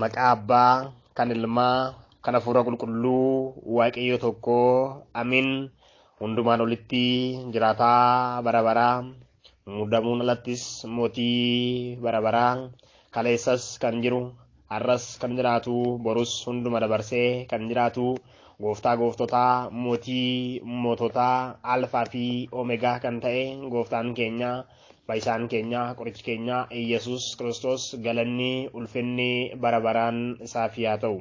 Maqaa Abbaa, kan Ilmaa, kan Hafuura Qulqulluu, Waaqayyo tokko, Amiin. Hundumaan olitti jiraataa bara baraa, muudamuun alattis mootii bara baraa, kaleessas kan jiru, har'as kan jiraatu, borus hunduma dabarsee kan jiraatu, gooftaa gooftotaa, mootii moototaa, alfaa fi omegaa kan ta'e gooftaan keenya, fayyisaan keenya, qorichi keenya, Iyyasuus Kiristoos galanni ulfinni bara baraan isaaf haa ta'u.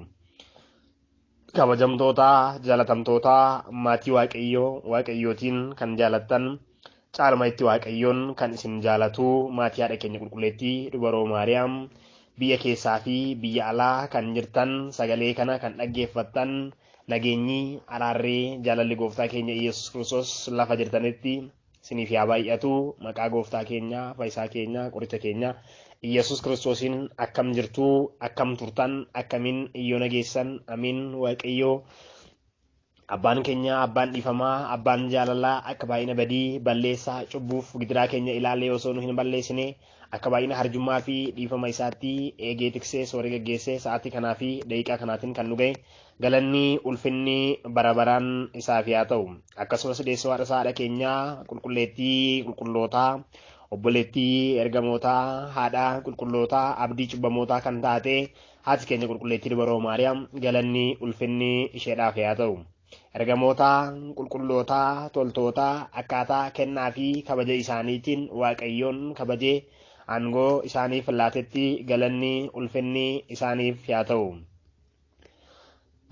Kabajamtoota, jaalatamtoota, maatii waaqayyootiin kan jaalattan, caalma itti waaqayyoon kan isin jaalatu, maatii haadha keenya qulqulleettii dubaroo Maariyaam, biyya keessaa fi biyya alaa kan jirtan, sagalee kana kan dhaggeeffattan, nageenyi, araarri, jaalalli gooftaa keenya Iyyasuus Kiristoos lafa jirtanitti isiniif haa baay'atu. Maqaa gooftaa keenya, fayyisaa keenya, qoricha keenya Iyyasuus Kiristoosiin akkam jirtu, akkam turtan, akkamiin iyyoo nageessan. Amiin. Waaqayyoo abbaan keenya, abbaan dhiifamaa, abbaan jaalalaa akka baay'ina badii balleessaa cubbuuf gidiraa keenya ilaalee osoo nu hin balleessine akka baay'ina harjummaa fi dhiifama isaatti eegee tiksee soorii gaggeessee sa'aatii kanaa fi daqiiqaa kanaatiin kan nu ga'e galanni ulfinni bara baraan isaaf haa ta'u. Akkasumas deessoo haadha haadha keenyaa qulqulleettii qulqullootaa, obboleettii ergamootaa, haadha qulqullootaa, abdii cubbamootaa kan taate haati keenya qulqulleettii dubaroo Maariyaam galanni ulfinni isheedhaaf haa ta'u. Ergamoota qulqullootaa, toltootaa, akkaataa kennaa fi kabaja isaaniitiin waaqayyoon kabajee aangoo isaaniif laatetti galanni ulfinni isaaniif haa ta'u.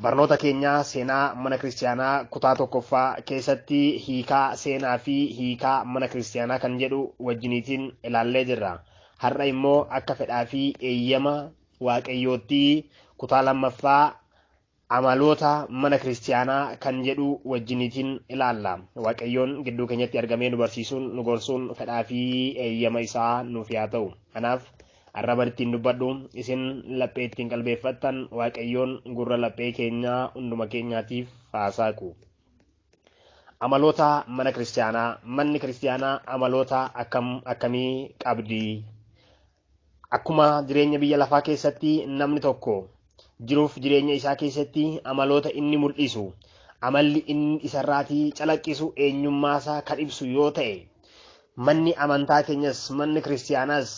Barnoota keenya seenaa mana kiristaanaa kutaa tokkoffaa keessatti hiikaa seenaa fi hiikaa mana kiristaanaa kan jedhu wajjiniitiin ilaallee jirra. Har'a immoo akka fedhaa fi eeyyama waaqayyootti kutaa lammaffaa amaloota mana kiristaanaa kan jedhu wajjiniitiin ilaalla. Waaqayyoon gidduu keenyatti argamee nu barsiisuun, nu gorsuun fedhaa fi eeyyama isaa nuuf haa ta'u. Kanaaf arraba ittiin dubbadhu, isin laphee ittiin qalbeeffattan, waaqayyoon gurra laphee keenyaa hunduma keenyaatiif haa saaqu. Amaloota mana kiristaanaa. Manni kiristaanaa amaloota akkamii qabdi? Akkuma jireenya biyya lafaa keessatti namni tokko jiruuf jireenya isaa keessatti amaloota inni mul'isu, amalli inni isarraatii calaqqisu eenyummaa isaa kan ibsu yoo ta'e, manni amantaa keenyas manni kiristaanaas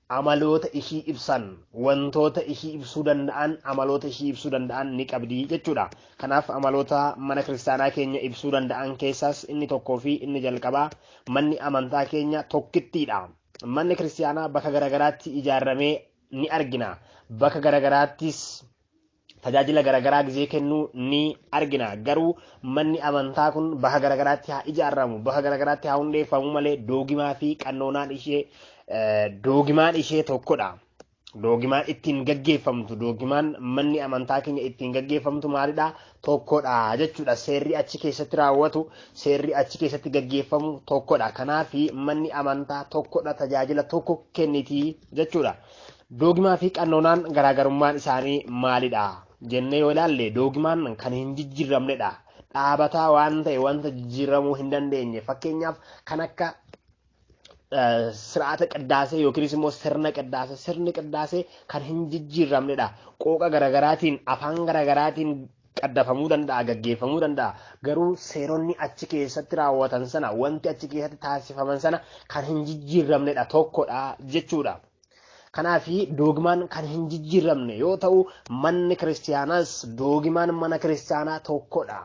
amaloota ishii ibsan, wantoota ishii ibsuu danda'an, amaloota ishii ibsuu danda'an ni qabdi jechuudha. Kanaaf amaloota mana kiristaanaa keenya ibsuu danda'an keessaas inni tokkoo fi inni jalqabaa manni amantaa keenya tokkittiidha. Manni kiristaanaa bakka garagaraatti ijaarramee ni argina. Bakka garagaraattis tajaajila garagaraa gizee kennuu ni argina. Garuu manni amantaa kun bakka garagaraatti haa ijaarramu, bakka garagaraatti haa hundeeffamu malee doogimaa fi qannoonaan ishee doogimaan ishee tokkodha. Doogimaan ittiin gaggeeffamtu, doogimaan manni amantaa keenya ittiin gaggeeffamtu maalidha? Tokkodha jechuudha. Seerri achi keessatti raawwatu, seerri achi keessatti gaggeeffamu tokkodha. Kanaaf manni amantaa tokkodha, tajaajila tokko kenniti jechuudha. Doogimaa fi qannoonaan garaagarummaan isaanii maalidha jennee yoo ilaalle, doogimaan kan hin jijjiiramnedha. Dhaabataa waan ta'e wanta jijjiiramuu hin dandeenye. Fakkeenyaaf kan akka sir'aata qiddaasee yookiinis immoo sirna qiddaasee, sirni qiddaasee kan hin jijjiiramnedha. Qooqa garagaraatiin, afaan garagaraatiin qaddafamuu danda'a, gaggeeffamuu danda'a. Garuu seeronni achi keessatti raawwatan sana, wanti achi keessatti taasifaman sana kan hin jijjiiramnedha, tokkodha jechuudha. Kanaaf doogimaan kan hin jijjiiramne yoo ta'u, manni kiristaanaas doogimaan mana kiristaanaa tokkodha.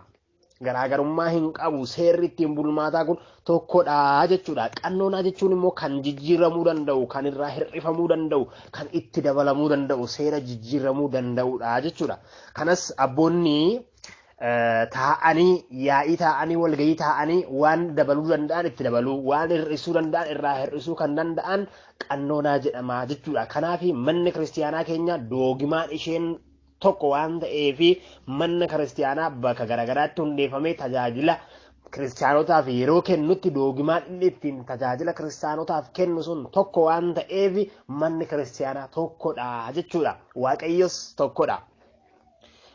Garaagarummaa hin qabu. Seerri ittiin bulmaataa kun tokkodha jechuudha. Qannoonaa jechuun immoo kan jijjiiramuu danda'u, kan irraa hir'ifamuu danda'u, kan itti dabalamuu danda'u, seera jijjiiramuu danda'udha jechuudha. Kanas abboonni taa'anii, yaa'ii taa'anii, walgahii taa'anii waan dabaluu danda'an itti dabaluu, waan hir'isuu danda'an irraa hir'isuu kan danda'an qannoonaa jedhama jechuudha. Kanaaf manni kiristaanaa keenya doogimaan isheen tokko waan ta'eef manni kiristaanaa bakka garagaraatti hundeeffamee tajaajila kiristaanotaaf yeroo kennutti doogimaan inni ittiin tajaajila kiristaanotaaf kennu sun tokko waan ta'eef manni kiristaanaa tokkodha jechuudha. Waaqayyos tokkodha.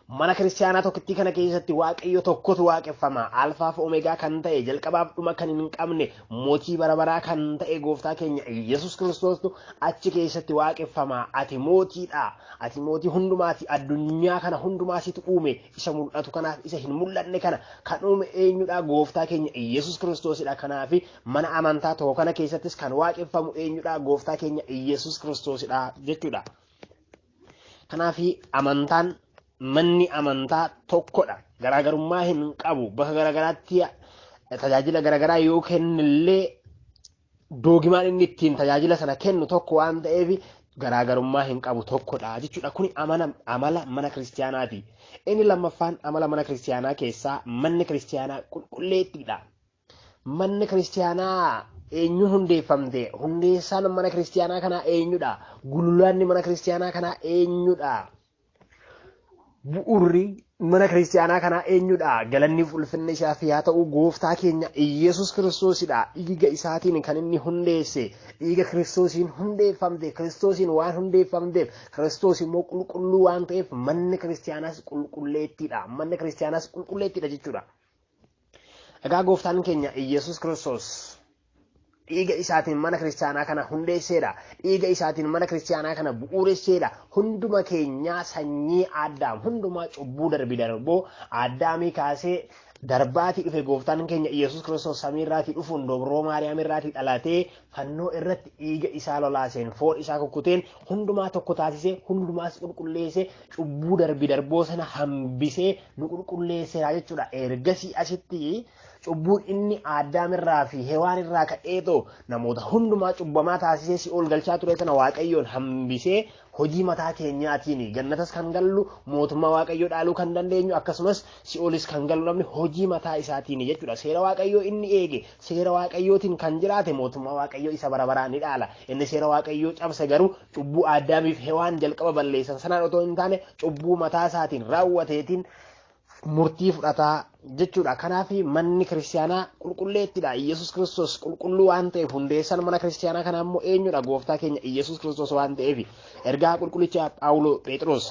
mana kiristaanaa tokkittii kana keessatti waaqayyo tokkotu waaqeffama. Alfaa fi Omeegaa kan ta'e jalqabaaf dhuma kan hin qabne mootii bara baraa kan ta'e gooftaa keenya Yesuus Kiristoostu achi keessatti waaqeffama. Ati mootiidha. Ati mootii hundumaati. Addunyaa kana hundumaasitu uume. Isa mul'atu kanaaf isa hin mul'anne kana kan uume eenyudha? Gooftaa keenya Yesuus Kiristoosidha. Kanaaf mana amantaa tokko kana keessattis kan waaqeffamu eenyudha? Gooftaa keenya Yesuus Kiristoosidha jechuudha. Kanaaf amantaan manni amantaa tokkodha. Garaagarummaa hin qabu. Bakka garaagaraatti tajaajila garaagaraa yoo kennillee doogimaan inni ittiin tajaajila sana kennu tokko waan ta'eef garaagarummaa hin qabu tokkodha jechuudha. Kuni amala mana kiristaanaati. Inni lammaffaan amala mana kiristaanaa keessaa manni kiristaanaa qulqulleettiidha. Manni kiristaanaa eenyuun hundeeffamte? Hundeessaan mana kiristaanaa kanaa eenyudha? Gululaanni mana kiristaanaa kanaa eenyudha? Bu'uurri mana kiristaanaa kanaa eenyudha? Galanni ulfinni isaaf haa ta'u gooftaa keenya Yesuus Kiristoosidha. Dhiiga isaatiin kan inni hundeesse. Dhiiga Kiristoosiin hundeeffamte. Kiristoosiin waan hundeeffamteef Kiristoos immoo qulqulluu waan ta'eef manni kiristaanaas qulqulleettiidha. Manni kiristaanaas qulqulleettiidha jechuudha. Egaa gooftaan keenya Yesuus Kiristoos dhiiga isaatiin mana kiristaanaa kana hundeesseedha. Dhiiga isaatiin mana kiristaanaa kana bu'uuresseedha. Hunduma keenyaa sanyii Addaam hundumaa cubbuu darboo Addaamii kaasee darbaatii dhufe gooftaan keenya Yesuus Kiristoos samiirraatii dhufuun dobroo Maariyaam irraatii dhalatee fannoo irratti dhiiga isaa lolaaseen foon isaa kukkuteen hundumaa tokko taasisee hundumaas qulqulleessee cubbuu darboo sana hambisee nu qulqulleesseera jechuudha. Ergasii asitti cubbuun inni Addaam irraa fi Hewaan irraa ka'eetoo namoota hundumaa cubbamaa taasisee si'ool galchaa ture sana Waaqayyoon hambisee hojii mataa keenyaatiin gannatas kan gallu mootummaa Waaqayyoo dhaaluu kan dandeenyu akkasumas si'oolis kan gallu namni hojii mataa isaatiin jechuudha. Seera Waaqayyoo inni eege seera Waaqayyootiin kan jiraate mootummaa Waaqayyoo isa bara baraan ni dhaala. Inni seera Waaqayyoo cabse garuu cubbuu Addaamiif Hewaan jalqaba balleessan sanaan otoo hin taane cubbuu mataa isaatiin raawwateetiin murtii fudhataa jechuudha. Kanaaf manni kiristaanaa qulqulleettiidha. Yesuus Kiristoos qulqulluu waan ta'eef hundeessaan mana kiristaanaa kanaa immoo eenyudha? Gooftaa keenya Yesuus Kiristoos waan ta'eef ergaa qulqullicha Phaawulos Phexros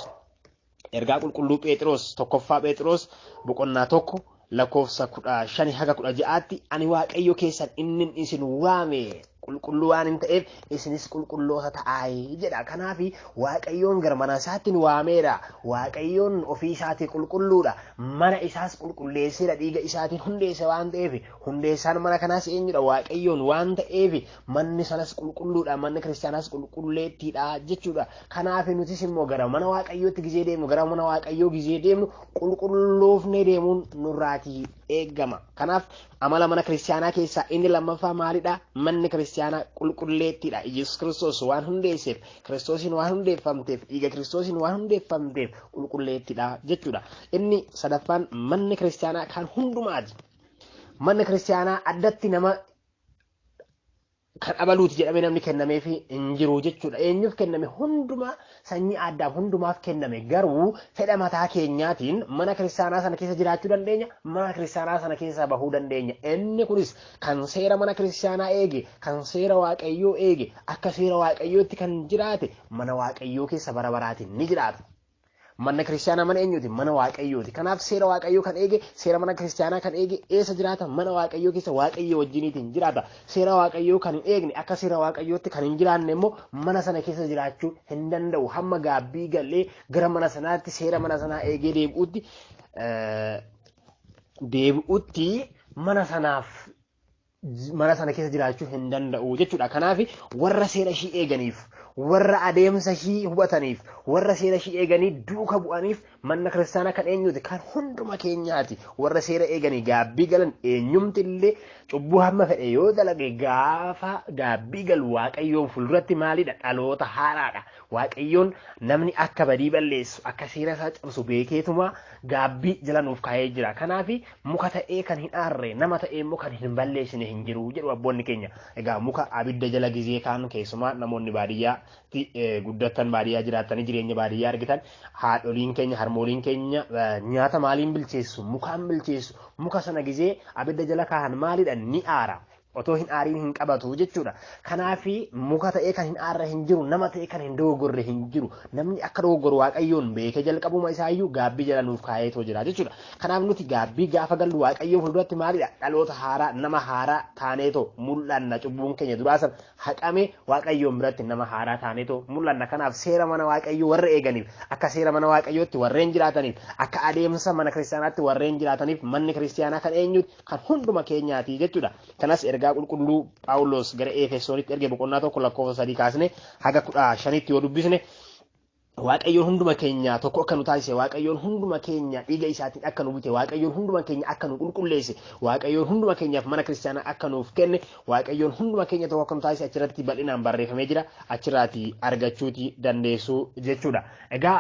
ergaa qulqulluu Phexros tokkoffaa Phexros boqonnaa 1 lakkoofsa 15 haga 16tti ani Waaqayyo keessan inni isin waame qulqulluu waan hin ta'eef isinis qulqulloota ta'aa jedha. Kanaaf Waaqayyoon gara mana isaatti nu waameera. Waaqayyoon ofii isaatii qulqulluudha. Mana isaas qulqulleesseera. Dhiiga isaatiin hundeesse waan ta'eef hundeessaan mana kanaas eenyudha? Waaqayyoon waan ta'eef manni sanas qulqulluudha. Manni kiristaanaas qulqulleettiidha jechuudha. Kanaaf nutis immoo gara mana Waaqayyootti gizee deemnu gara mana Waaqayyoo gizee deemnu qulqulloofnee deemuun nurraatii eegama. Kanaaf amala mana kiristaanaa keessaa inni lammaffaa maalidha? Manni kiristaanaa qulqulleettiidha. Yesuus Kiristoos waan hundeesseef, Kiristoosiin waan hundeeffamteef, dhiiga Kiristoosiin waan hundeeffamteef qulqulleettiidha jechuudha. Inni sadaffaan manni kiristaanaa kan hundumaati. Manni kiristaanaa addatti nama kan abaluuti jedhamee namni kennameef hin jiru jechuudha. Eenyuuf kenname? Hundumaa sanyii Addaam hundumaaf kenname. Garuu fedha mataa keenyaatiin mana kiristaanaa sana keessa jiraachuu dandeenya. Mana kiristaanaa sana keessa bahuu dandeenya. Inni kunis kan seera mana kiristaanaa eege, kan seera Waaqayyoo eege, akka seera Waaqayyootti kan jiraate mana Waaqayyoo keessa bara baraatiin ni jiraata. Manni kiristaanaa mana eenyuuti? Mana Waaqayyooti. Kanaaf seera Waaqayyoo kan eege, seera mana kiristaanaa kan eege eessa jiraata? Mana Waaqayyoo keessa Waaqayyoo wajjiniitiin jiraata. Seera Waaqayyoo kan hin eegne akka seera Waaqayyootti kan hin jiraanne immoo mana sana keessa jiraachuu hin danda'u. Hamma gaabbii galee gara mana sanaatti seera mana sanaa eegee deebi'utti mana sana keessa jiraachuu hin danda'u jechuudha. Kanaaf warra seera ishii eeganiif, warra adeemsa ishii hubataniif, warra seera ishii eeganii duuka bu'aniif manna kiristaanaa kan eenyuuti? Kan hunduma keenyaati. Warra seera eeganii gaabbii galan eenyumti illee cubbuu hamma fedhe yoo dalage gaafa gaabbii galu Waaqayyoon fuulduratti maalidha? Dhaloota haaraadha. Waaqayyoon namni akka badii balleessu, akka seera isaa cabsu beekeetuma gaabbii jala nuuf kaa'ee jira. Kanaaf muka ta'ee kan hin aarre, nama ta'ee immoo kan hin balleessine hin jiru jedhu abboonni keenya. Egaa muka abidda jala gizee kaan keessumaa namoonni baadiyyaa guddatan baadiyyaa jiraatanii jireenya baadiyyaa argitan haadholiin keenya harmooliin keenya nyaata maaliin bilcheessu? Mukaan bilcheessu. Muka sana gizee abidda jala kaahan maalidha? Ni aara. otoo hin aariin hin qabatu jechuudha. Kanaafi muka ta'ee kan hin aarre hin jiru, nama ta'ee kan hin dogoggorre hin jiru. Namni akka dogoggoru Waaqayyoon beekee jalqabuma isaayyuu gaabbii jala nuuf kaa'eetoo jira jechuudha. Kanaaf nuti gaabbii gaafa gallu Waaqayyoo fuulduratti maalidha? Dhaloota haaraa, nama haaraa taaneetoo mul'anna. Cubbuun keenya duraasan haqame Waaqayyoon biratti nama haaraa taaneetoo mul'anna. Kanaaf seera mana Waaqayyoo warra eeganiif, akka seera mana Waaqayyootti warreen jiraataniif, akka adeemsa mana kiristaanaatti warreen jiraataniif manni kiristaanaa kan eenyuti? Kan hunduma keenyaati jechuudha. Kanas ergaa qulqulluu Phaawulos gara Efesoonitti erge boqonnaa 1:3 kaasne haga 15 yoo dubbisne Waaqayyoon hunduma keenya tokko akka nu taasise, Waaqayyoon hunduma keenya dhiiga isaatiin akka nu bute, Waaqayyoon hunduma keenya akka nu qulqulleesse, Waaqayyoon hunduma keenyaaf mana kiristaanaa akka nuuf kenne, Waaqayyoon hunduma keenya tokko akka nu taasise achirratti bal'inaan barreeffamee jira. Achirraati argachuuti dandeessuu jechuudha. Egaa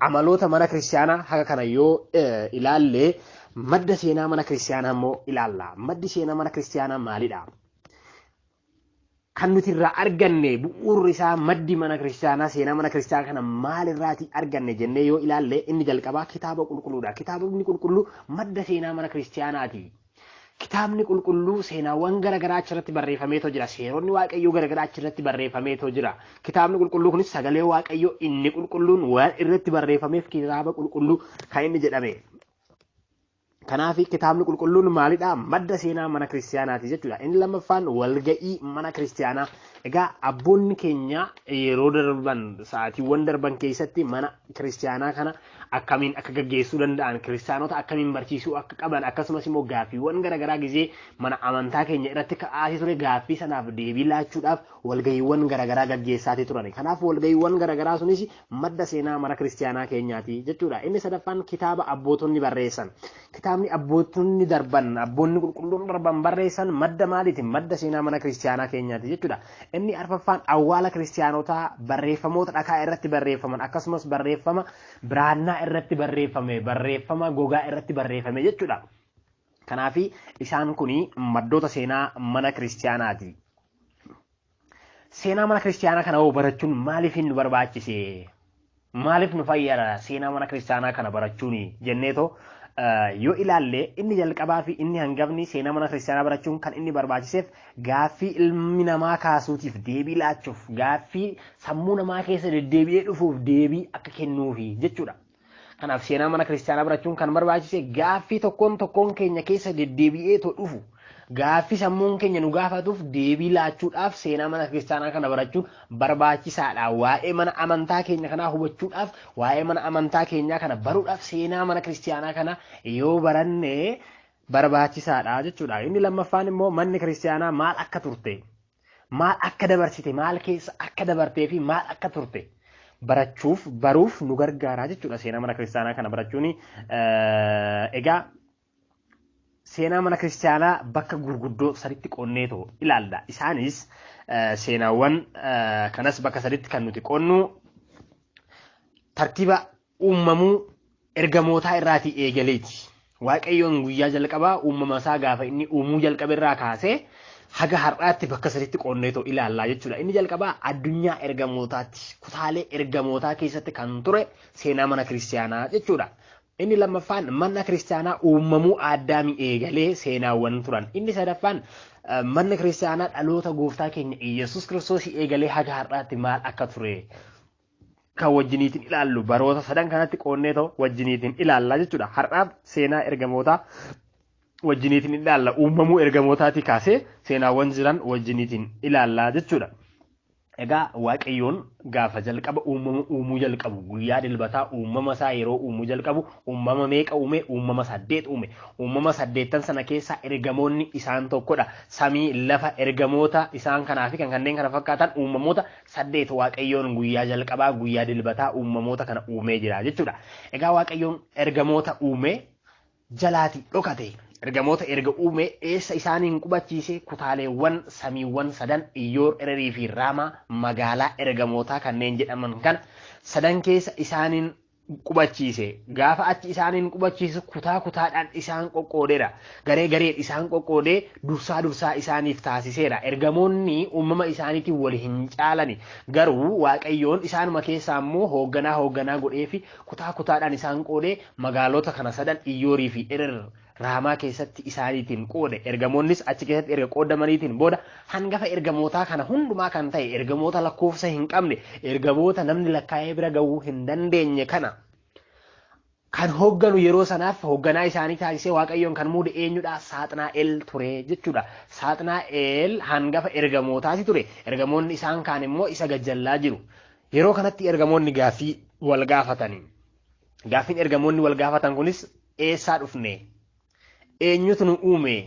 amaloota mana kiristaanaa haga kana yoo ilaalle madda seenaa mana kiristaanaa immoo ilaalla. Maddi seenaa mana kiristaanaa maalidha? Kan nuti irraa arganne bu'uurri isaa maddi mana kiristaanaa seenaa mana kiristaanaa kana maalirraati arganne jennee yoo ilaalle inni jalqabaa kitaaba qulqulluudha. Kitaabni qulqulluu madda seenaa mana kiristaanaati. Kitaabni qulqulluu seenaawwan garaagaraa achirratti barreeffameetoo jira. Seeronni Waaqayyoo garaagaraa achirratti barreeffameetoo jira. Kitaabni qulqulluu kunis sagalee Waaqayyoo inni qulqulluun waan irratti barreeffameef kitaaba qulqulluu kan inni jedhame. Kanaaf kitaabni qulqulluun maalidha? Madda seenaa mana kiristaanaati jechuudha. Inni lammaffaan walga'ii mana kiristaanaa. Egaa abboonni keenya yeroo darban sa'aatiiwwan darban keessatti mana kiristaanaa kana akkamiin akka gaggeessuu danda'an, kiristaanota akkamiin barsiisuu akka qaban, akkasumas immoo gaaffiiwwan garaagaraa gizee mana amantaa keenya irratti ka'aatii ture gaaffii sanaaf deebii laachuudhaaf walga'iiwwan garaagaraa gaggeessaatii turan. Kanaaf walga'iiwwan garaagaraa sunis madda seenaa mana kiristaanaa keenyaati jechuudha. Inni sadaffaan kitaaba abbootonni barreessan. Kitaabni abbootonni darban, abboonni qulqulluun darban barreessan madda maaliiti? Madda seenaa mana kiristaanaa keenyaati jechuudha. Inni arfaffaan awwaala kiristaanotaa barreeffamoota dhakaa irratti barreeffaman akkasumas barreeffama biraannaa irratti barreeffame, barreeffama gogaa irratti barreeffame jechuudha. Kanaaf isaan kuni maddoota seenaa mana kiristaanaati. Seenaa mana kiristaanaa kana barachuun maaliif nu barbaachise? Maaliif nu fayyada seenaa mana kiristaanaa kana barachuun jenneetoo yoo ilaalle inni jalqabaa fi inni hangafni seenaa mana kiristaanaa barachuun kan inni barbaachiseef gaaffii ilmi namaa kaasuutiif deebii laachuuf, gaaffii sammuu namaa keessa deddeebi'ee dhufuuf deebii akka kennuufi jechuudha. Kanaaf seenaa mana kiristaanaa barachuun kan barbaachise gaaffii tokkoon keenya keessa deddeebi'ee dhufu, gaaffii sammuun keenya nu gaafatuuf deebii laachuudhaaf seenaa mana kiristaanaa kana barachuun barbaachisaadha. Waa'ee mana amantaa keenya kanaa hubachuudhaaf, waa'ee mana amantaa keenyaa kana baruudhaaf seenaa mana kiristaanaa kana yoo baranne barbaachisaadha jechuudha. Inni lammaffaan immoo manni kiristaanaa maal akka turte, maal akka dabarsite, maal keessa akka dabartee fi maal akka turte barachuuf, baruuf nu gargaara jechuudha. Seenaa mana kiristaanaa kana barachuun egaa seenaa mana kiristaanaa bakka gurguddoo saditti qoonneetoo ilaalla. Isaanis seenaawwan kanas bakka saditti kan nuti qoonnu tartiiba uumamuu ergamootaa irraatii eegaleeti. Waaqayyoon guyyaa jalqabaa uumama isaa gaafa inni uumuu jalqabe irraa kaasee haga har'aatti bakka saditti qoonneetoo ilaallaa jechuudha. Inni jalqabaa addunyaa ergamootaatti, kutaalee ergamootaa keessatti kan ture seenaa mana kiristaanaa jechuudha. Inni lammaffaan mana kiristaanaa uumamuu Addaamii eegalee seenaawwan turan. Inni sadaffaan manni kiristaanaa dhaloota gooftaa keenya Iyyasuus Kiristoos eegalee haga har'aatti maal akka ture kan wajjiniitiin ilaallu baroota sadan kanatti qoonneetoo wajjiniitiin ilaallaa jechuudha. Har'aaf seenaa ergamootaa wajjiniitiin ilaalla. Uumamuu ergamootaatii kaasee seenaawwan jiran wajjiniitiin ilaallaa jechuudha. Egaa Waaqayyoon gaafa jalqaba uumuu jalqabu guyyaa dilbataa uumama isaa yeroo uumuu jalqabu uumama meeqa uume? Uumama 8 uume. Uumama 8 sana keessa ergamoonni isaan tokkodha. Samii lafa ergamoota isaan kanaa fi kanneen kana fakkaatan uumamoota 8 Waaqayyoon guyyaa jalqabaa guyyaa dilbataa uumamoota kana uumee jira jechuudha. Egaa Waaqayyoon ergamoota uume jalaati dhokate. Ergamoota erga uume eessa isaaniin qubachiise? Kutaaleewwan samiiwwan sadan Iyyoor, Ererii fi Raamaa magaalaa ergamootaa kanneen jedhaman kana sadan keessa isaaniin qubachiise. Gaafa achi isaaniin qubachiise kutaa kutaadhaan isaan qoqqoodeera. Garee gareedhaan isaan qoqqoodee dursaa isaaniif taasiseera. Ergamoonni uumama isaaniitiin wal hin caalani. Garuu Waaqayyoon isaanuma keessaa immoo hoogganaa godhee fi kutaa kutaadhaan isaan qoodee magaalota kana sadan Iyyoorii fi Erer raamaa keessatti isaaniitiin qoode ergamoonnis achi keessatti erga qoodamaniitiin booda hangafa ergamootaa kana hundumaa kan ta'e ergamoota lakkoofsa hin qabne ergamoota namni lakkaa'ee bira gahuu hin dandeenye kana kan hoogganu yeroo sanaaf hoogganaa isaanii taasisee waaqayyoon kan muude eenyudha? Saaxinaa'el ture jechuudha. Saaxinaa'el hangafa ergamootaati ture. Ergamoonni isaan kaan immoo isa gajjallaa jiru. Yeroo kanatti ergamoonni gaaffii wal gaafatanii. Gaaffiin ergamoonni wal gaafatan kunis eessaa dhufne? Eenyutu nu uume?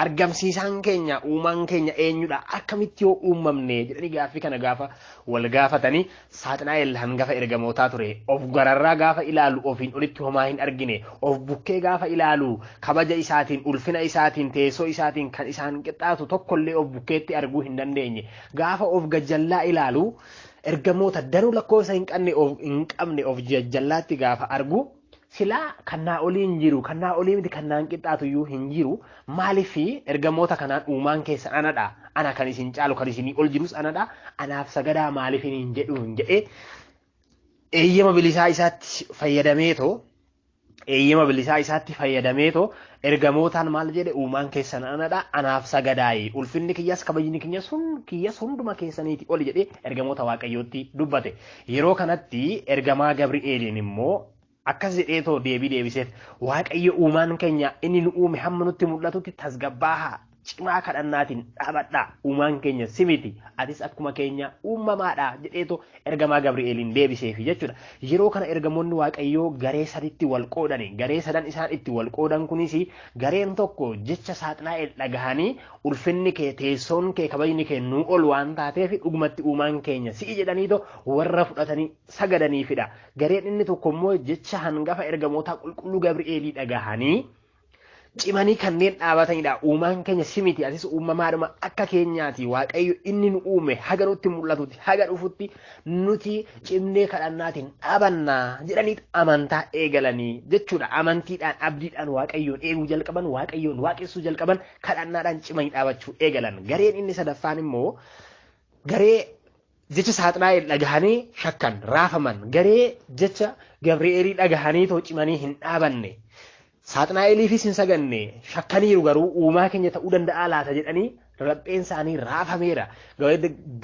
Argamsiisaan keenya uumaan keenya eenyudha? Akkamitti yoo uumamne jedhanii gaaffii kana gaafa wal gaafatanii Saaxinaa'el hangafa ergamootaa ture. Of gararraa gaafa ilaalu ofiin olitti homaa hin argine. Of bukkee gaafa ilaalu kabaja isaatiin, ulfina isaatiin, teessoo isaatiin kan isaan qixxaatu tokkollee of bukkeetti arguu hin dandeenye. Gaafa of gajjallaa ilaalu ergamoota danuu lakkoofsa hin qabne of gajjallaatti gaafa argu silaa kannaa olii hin jiru, kannaa olii miti kannaan qixxaatu iyyuu hin jiru. Maaliif ergamoota kanaan uumaan keessan anadha? Ana kan isin caalu kan isinii ol jirus anadha. Anaaf sagadaa maaliif hin jedhu hin jedhee eeyyama bilisaa isaatti fayyadameetoo ergamootaan maal jedhe uumaan keessan anadha. Anaaf sagadaayi. Ulfinni kiyyas kabajni kiyyas hunduma keessaniiti oli jedhee ergamoota waaqayyootti dubbate. Yeroo kanatti ergamaa Gabri'eeliin immoo akkas jedheetoo deebiseef waaqayyo uumaan keenya inni nu uume hamma nutti mul'atutti tasgabbaahaa cimaa kadhannaatiin dhaabadhaa. Uumaan keenya simiti atis akkuma keenya uumamaadha jedheetoo ergamaa Gabri'eeliin deebiseef jechuudha. Yeroo kana ergamoonni waaqayyoo garee saditti wal qoodani. Garee sadan isaan itti wal qoodan kunis gareen tokko jecha Saaxinaa'el dhagahanii ulfinni kee, teessoon kee, kabajni kee nuu ol waan taateef dhugumatti uumaan keenya si'i jedhaniitoo warra fudhatanii sagadaniifidha. Gareen inni tokko immoo jecha hangafa ergamootaa qulqulluu Gabri'eelii dhagahanii cimanii kanneen dhaabatanidha. Uumaan keenya simiti atis uumamaadhuma akka keenyaati. Waaqayyo inni nu uume haga nutti mul'atutti haga dhufutti nuti cimnee kadhannaatiin dhaabannaa jedhanii amantaa eegalanii jechuudha. Amantiidhaan abdiidhaan waaqayyoon eeguu jalqaban, waaqayyoon waaqessuu jalqaban, kadhannaadhaan cimanii dhaabachuu eegalan. Gareen inni sadaffaan immoo garee jecha Saaxinaa'el dhagahanii shakkan raafaman. Garee jecha Gabri'eelii dhagahanii too cimanii hin dhaabanne. Saaxinaa'eliifis hin saganne shakkaniiru garuu uumaa keenya ta'uu danda'a laata jedhanii rapheen isaanii raafameera.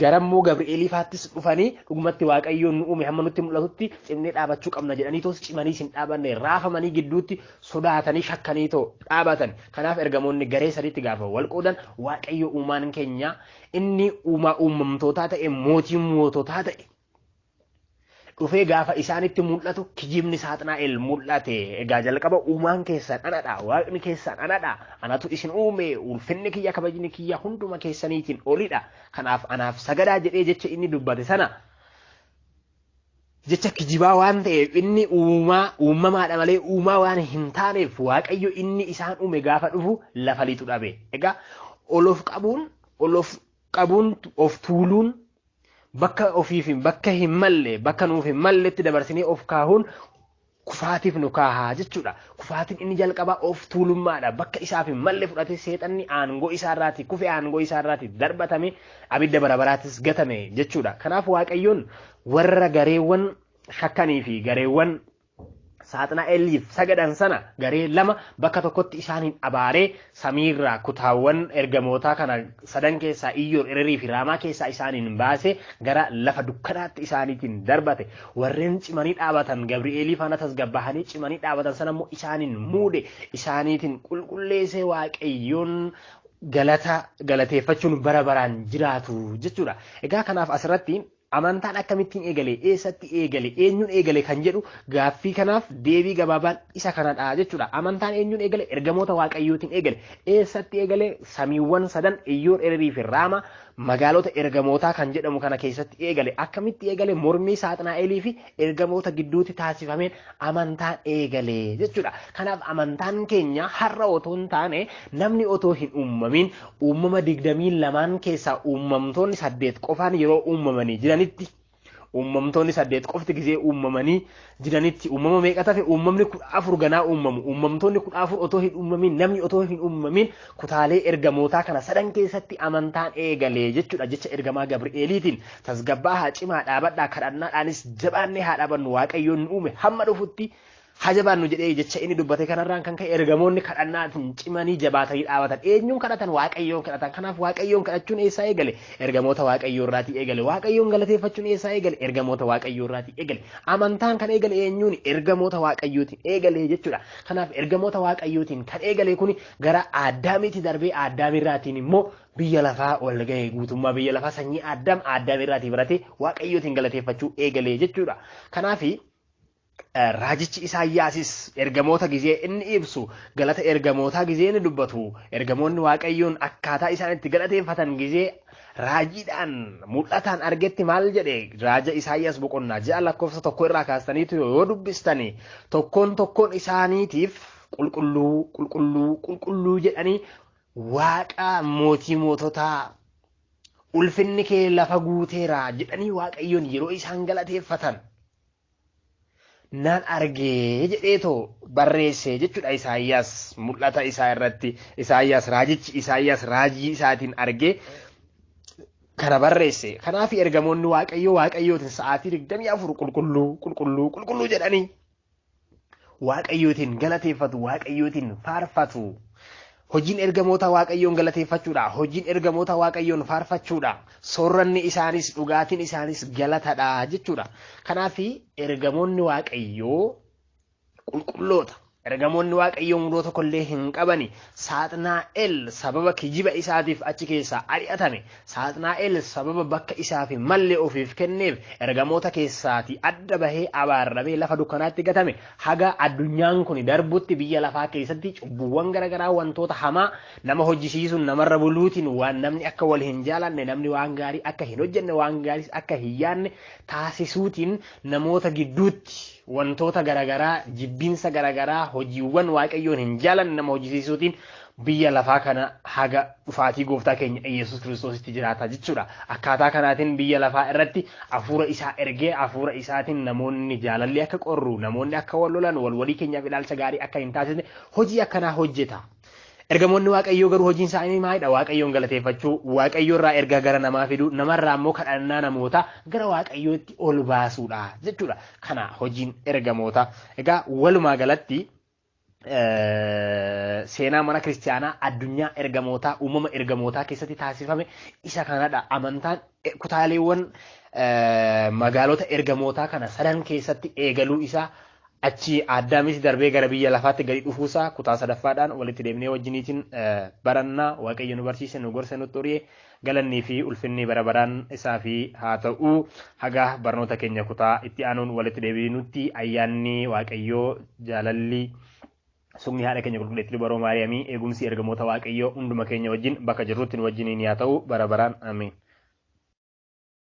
Garammoo Gabri'eeliifaattis dhufanii dhugumatti waaqayyoon nu uume hamma nutti mul'atutti cimnee dhaabachuu qabna jedhanii toos cimaniis hin dhaabanne raafamanii gidduutti sodaatanii shakkanii too dhaabatan. Kanaaf ergamoonni garee sadiitti gaafa wal qoodan waaqayyo uumaan keenya inni uumaa uumamtootaa ta'e mootii moototaa ta'e. Dhufee gaafa isaanitti mul'atu kijibni Saaxinaa'el mul'ate. Egaa jalqaba uumaan keessan anadha, waaqni keessan anadha, anatu isin uume, ulfinni kiyya kabajni kiyya hunduma keessaniitiin olidha. Kanaaf anaaf sagadaa jedhee jecha inni dubbate sana jecha kijibaa waan ta'eef inni uumamaadha malee uumaa waan hin taaneef waaqayyo inni isaan uume gaafa dhufu lafa lixu dhabe. Egaa olof qabuun of tuuluun bakka ofiif bakka hin malle bakka nuuf hin malletti dabarsinee of kaahuun kufaatiif nu kaahaa jechuudha. Kufaatiin inni jalqabaa of tuulummaadha. Bakka isaaf hin malle fudhate seexanni aangoo isaarraati kufe aangoo isaarraati darbatame abidda barabaraattis gatame jechuudha. Kanaaf waaqayyoon warra gareewwan shakkanii fi gareewwan Saaxinaa'eliif sagadan sana garee lama bakka tokkotti isaaniin abaaree samiirraa kutaawwan ergamootaa kana sadan keessaa Iyyoor, Ererii fi Raamaa keessaa isaaniin baasee gara lafa dukkanaatti isaaniitiin darbate. Warreen cimanii dhaabatan Gabri'eelii faana tasgabbahanii cimanii dhaabatan sana immoo isaaniin muude isaaniitiin qulqulleessee waaqayyoon galateeffachuun bara baraan jiraatu jechuudha. Egaa kanaaf asirratti amantaan akkamittiin eegale, eessatti eegale, eenyuun eegale kan jedhu gaaffii kanaaf deebii gabaabaan isa kanadha jechuudha. Amantaan eenyuun eegale? Ergamoota waaqayyootiin eegale. Eessatti eegale? Samiiwwan sadan Iyyoor, Ererii fi Raamaa magaalota ergamootaa kan jedhamu kana keessatti eegale. Akkamitti eegale? Mormii Saaxinaa'elii fi ergamoota gidduutti taasifameen amantaan eegale jechuudha. Kanaaf amantaan keenya har'a otoo hin taane namni otoo hin uumamin uumama 22 keessaa uumamtoonni 8 qofaan yeroo uumamanii jiranitti uumamtoonni 8 qofti gisee uumamanii jiranitti uumama meeqa tafe uumamni 14 ganaa uumamu. Uumamtoonni 14 otoo hin uumamin namni otoo hin uumamin kutaalee ergamootaa kana sadan keessatti amantaan eegalee jechuudha. Jecha ergamaa Gabri'eeliitiin tasgabbaa haa cimaa dhaabadhaa kadhannaadhaanis jabaannee haa dhaabannu waaqayyoon nu uume hamma dhufutti hajabaannu jedhee jecha inni dubbate kanarraan kan ka'e ergamoonni kadhannaatiin cimanii jabaatanii dhaabatan eenyuun kadhatan waaqayyoon kadhatan kanaaf waaqayyoon kadhachuun eessaa eegale ergamoota waaqayyoo irraatii eegale waaqayyoon galateeffachuun eessaa eegale ergamoota waaqayyoo irraatii eegale amantaan kan eegale eenyuun ergamoota waaqayyootiin eegale jechuudha kanaaf ergamoota waaqayyootiin kan eegale kuni gara Addaamitti darbee Addaamirraatiin immoo biyya lafaa ol ga'e guutummaa biyya lafaa sanyii Addaamirraatii baratee waaqayyootiin galateeffachuu eegale jechuudha kanaafi Raajichi Isaayyaasis ergamoota gizee inni ibsu galata ergamootaa gizee inni dubbatu ergamoonni waaqayyoon akkaataa isaan itti galateeffatan gizee raajiidhaan mul'ataan argetti maal jedhe raaja Isaayyaas boqonnaa 6 lakkoofsa 1 irraa kaastaniitu yoo dubbistani tokkoon isaaniitiif qulqulluu jedhanii waaqa mootii moototaa ulfinni kee lafa guuteera jedhanii waaqayyoon yeroo isaan galateeffatan nan argee jedheetoo barreesse jechuudha Isaayyaas mul'ata isaa irratti Isaayyaas raajichi Isaayyaas raajii isaatiin argee kana barreesse kanaaf ergamoonni waaqayyootiin sa'aatii 24 qulqulluu jedhanii waaqayyootiin galateeffatu waaqayyootiin faarfatu hojiin ergamoota waaqayyoon galateeffachuudha hojiin ergamoota waaqayyoon faarfachuudha soorranni isaanis dhugaatiin isaanis galatadha jechuudha kanaaf ergamoonni waaqayyoo qulqulloota ergamoonni waaqayyoo mudoo tokkollee hin qabani Saaxinaa'el sababa kijiba isaatiif achi keessaa ari'atame Saaxinaa'el sababa bakka isaaf mallee ofiif kenneef ergamoota keessaati adda bahee abaarramee lafa dukkanaatti gatame haga addunyaan kun darbutti biyya lafaa keessatti cubbuuwwan garagaraa wantoota hamaa nama hojjisiisuun namarra buluutiin waan namni akka wal hin jaalanne namni waan gaarii akka hin hojjenne waan gaarii akka hin yaanne taasisuutiin namoota gidduutti wantoota garagaraa jibbinsa garagaraa hojiiwwan waaqayyoon hin jaalanne nama hojjisiisuutiin biyya lafaa kana haga dhufaatii gooftaa keenya Yesuus Kiristoositti jiraata jechuudha akkaataa kanaatiin biyya lafaa irratti hafuura isaa ergee hafuura isaatiin namoonni jaalallee akka qorru namoonni akka wal lolan walii keenyaaf ilaalcha gaarii akka hin taasisne hojii akkanaa hojjeta ergamoonni waaqayyoo garuu hojiin isaanii maalidha waaqayyoon galateeffachuu waaqayyoo irraa ergaa gara namaa fiduu namarraa immoo kadhannaa namoota gara waaqayyootti ol baasuudha jechuudha kana hojiin ergamoota egaa walumaa galatti seenaa mana kiristaanaa addunyaa ergamootaa uumama ergamootaa keessatti taasifame isa kanadha amantaan kutaaleewwan magaalota ergamootaa kana sadan keessatti eegaluu isaa achi Addaamis darbee gara biyya lafaatti gadi dhufuusaa kutaa sadaffaadhaan walitti deemnee wajjiniitiin barannaa waaqayyo nu barsiise nu gorse nutti horie galannii fi ulfinni bara baraan isaa fi haa ta'u haga barnoota keenya kutaa itti aanuun walitti deebinutti ayyaanni waaqayyoo jaalalli sumni haadha keenya qulqulleettii baroo Maariyaamii eegumsi ergamoota waaqayyoo hunduma keenya wajjin bakka jirrutti nu wajjiniin yaa ta'u bara baraan ameen.